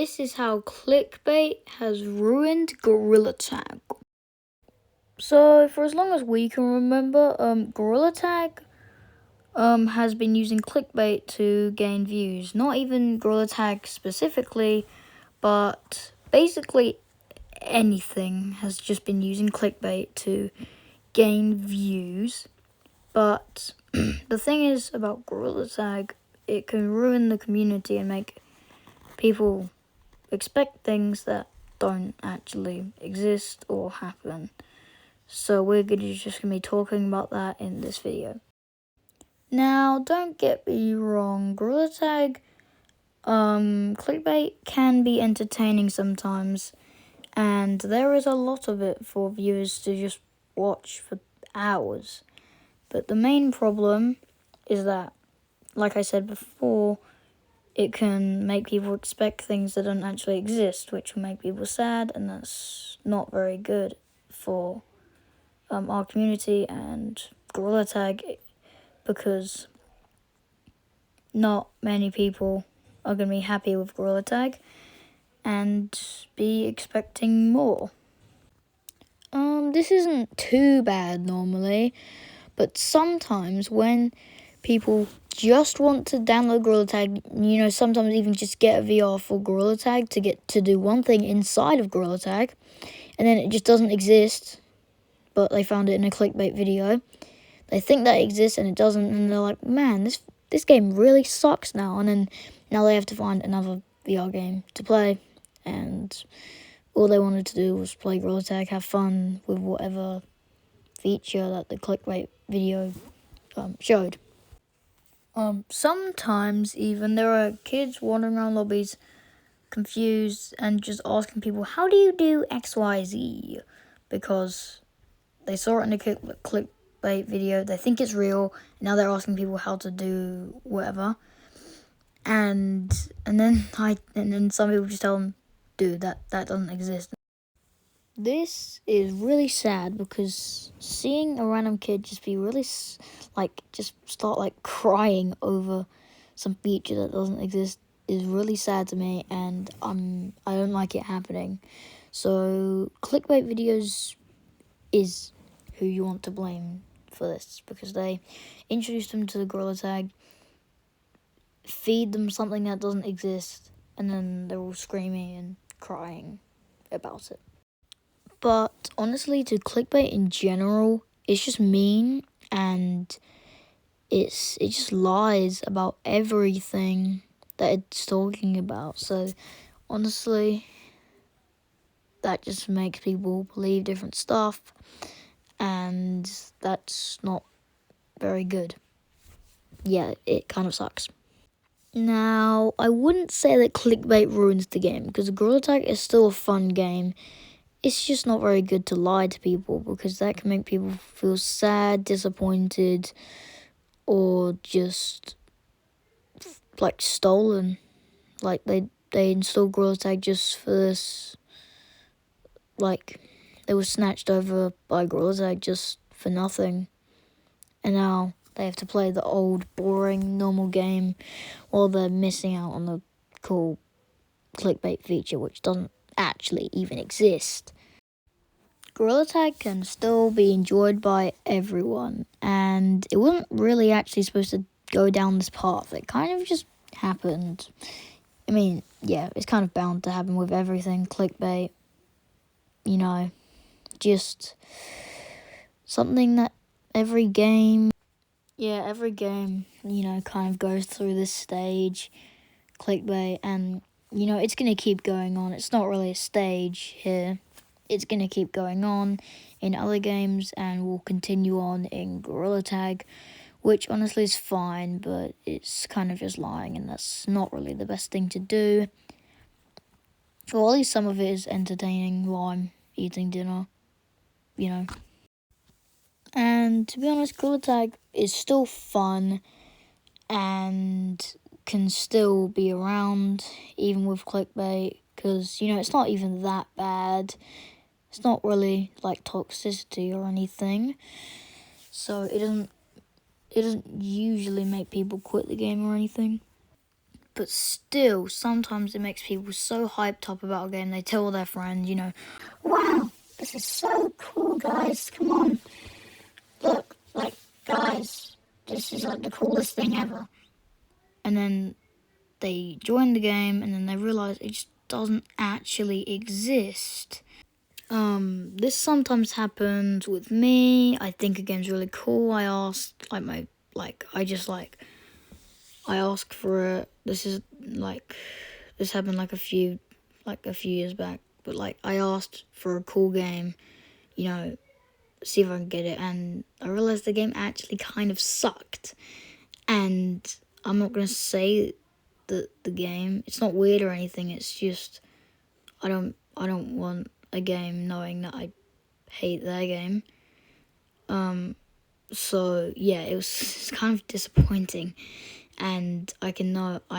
this is how clickbait has ruined Gorilla Tag. So for as long as we can remember, Gorilla Tag has been using clickbait to gain views. Not even Gorilla Tag specifically, but basically anything has just been using clickbait to gain views. But the thing is about Gorilla Tag, it can ruin the community and make people expect things that don't actually exist or happen. So we're just going to be talking about that in this video. Now, don't get me wrong, Gorilla Tag, clickbait can be entertaining sometimes, and there is a lot of it for viewers to just watch for hours. But the main problem is that, like I said before, it can make people expect things that don't actually exist, which will make people sad, and that's not very good for our community and Gorilla Tag, because not many people are going to be happy with Gorilla Tag and be expecting more. This isn't too bad normally, but sometimes when people just want to download Gorilla Tag, sometimes even just get a VR for Gorilla Tag to get to do one thing inside of Gorilla Tag, and then it just doesn't exist, but they found it in a clickbait video. They think that it exists and it doesn't, and they're like, man, this game really sucks now. And then now they have to find another VR game to play, and all they wanted to do was play Gorilla Tag, have fun with whatever feature that the clickbait video showed. Sometimes even there are kids wandering around lobbies confused and just asking people, how do you do XYZ? Because they saw it in a clickbait video, they think it's real, and now they're asking people how to do whatever. And then some people just tell them, dude, that doesn't exist. This is really sad because seeing a random kid just be really just start crying over some feature that doesn't exist is really sad to me, and I don't like it happening. So clickbait videos is who you want to blame for this, because they introduced them to the Gorilla Tag, feed them something that doesn't exist, and then they're all screaming and crying about it. But honestly, to clickbait in general, it's just mean, and it just lies about everything that it's talking about. So honestly, that just makes people believe different stuff, and that's not very good. Yeah, it kind of sucks. Now, I wouldn't say that clickbait ruins the game, because Gorilla Tag is still a fun game. It's just not very good to lie to people, because that can make people feel sad, disappointed, or just stolen. Like they installed Gorilla Tag just for this. Like they were snatched over by Gorilla Tag just for nothing, and now they have to play the old, boring, normal game while they're missing out on the cool clickbait feature, which doesn't actually even exist. Gorilla Tag can still be enjoyed by everyone, and it wasn't really actually supposed to go down this path. It kind of just happened. I mean, yeah, it's kind of bound to happen with everything. Clickbait, just something that every game, kind of goes through this stage, clickbait, and, it's going to keep going on. It's not really a stage here. It's going to keep going on in other games and will continue on in Gorilla Tag, which honestly is fine, but it's kind of just lying, and that's not really the best thing to do. Well, at least some of it is entertaining while I'm eating dinner, And to be honest, Gorilla Tag is still fun and can still be around even with clickbait, because, it's not even that bad. It's not really like toxicity or anything, so it doesn't usually make people quit the game or anything. But still, sometimes it makes people so hyped up about a game, they tell their friends, wow, this is so cool, guys, come on. Look, like, guys, this is like the coolest thing ever. And then they join the game, and then they realize it just doesn't actually exist. This sometimes happens with me. I think a game's really cool. I asked, I asked for it. This happened like a few years back. But like, I asked for a cool game, see if I can get it, and I realized the game actually kind of sucked. And I'm not gonna say the game. It's not weird or anything. It's just I don't want a game knowing that I hate their game. So yeah, it's kind of disappointing, and I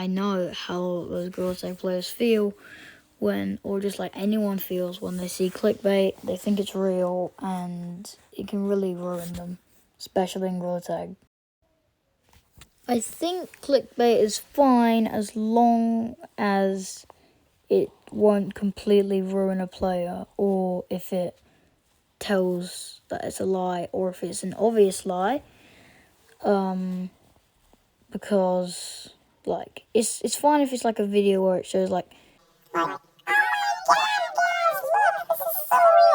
know how those Gorilla Tag players feel when, or just like anyone feels when they see clickbait. They think it's real, and it can really ruin them, especially in Gorilla Tag. I think clickbait is fine as long as it won't completely ruin a player, or if it tells that it's a lie, or if it's an obvious lie. Because like it's fine if it's like a video where it shows like,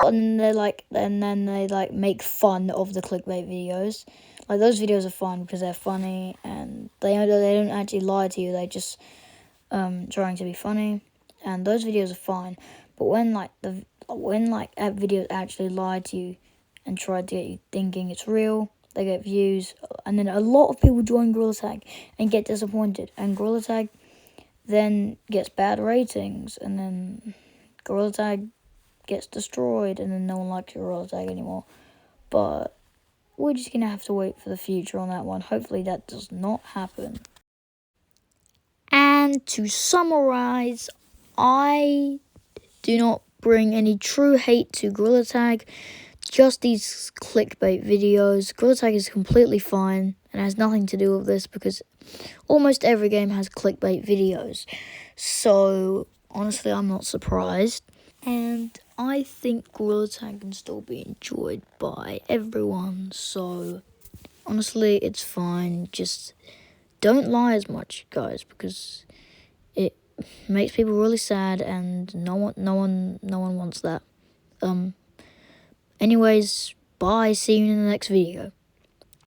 and then they make fun of the clickbait videos. Like, those videos are fun because they're funny, and they don't actually lie to you. They just trying to be funny, and those videos are fine. But when videos actually lie to you and try to get you thinking it's real, they get views, and then a lot of people join Gorilla Tag and get disappointed, and Gorilla Tag then gets bad ratings, and then Gorilla Tag gets destroyed, and then no one likes Gorilla Tag anymore. But we're just gonna have to wait for the future on that one. Hopefully that does not happen. And to summarize, I do not bring any true hate to Gorilla Tag, just these clickbait videos. Gorilla Tag is completely fine and has nothing to do with this because almost every game has clickbait videos. So honestly, I'm not surprised. And I think Gorilla Tag can still be enjoyed by everyone. So honestly, it's fine. Just don't lie as much, guys, because it makes people really sad, and no one wants that. Anyways, bye. See you in the next video.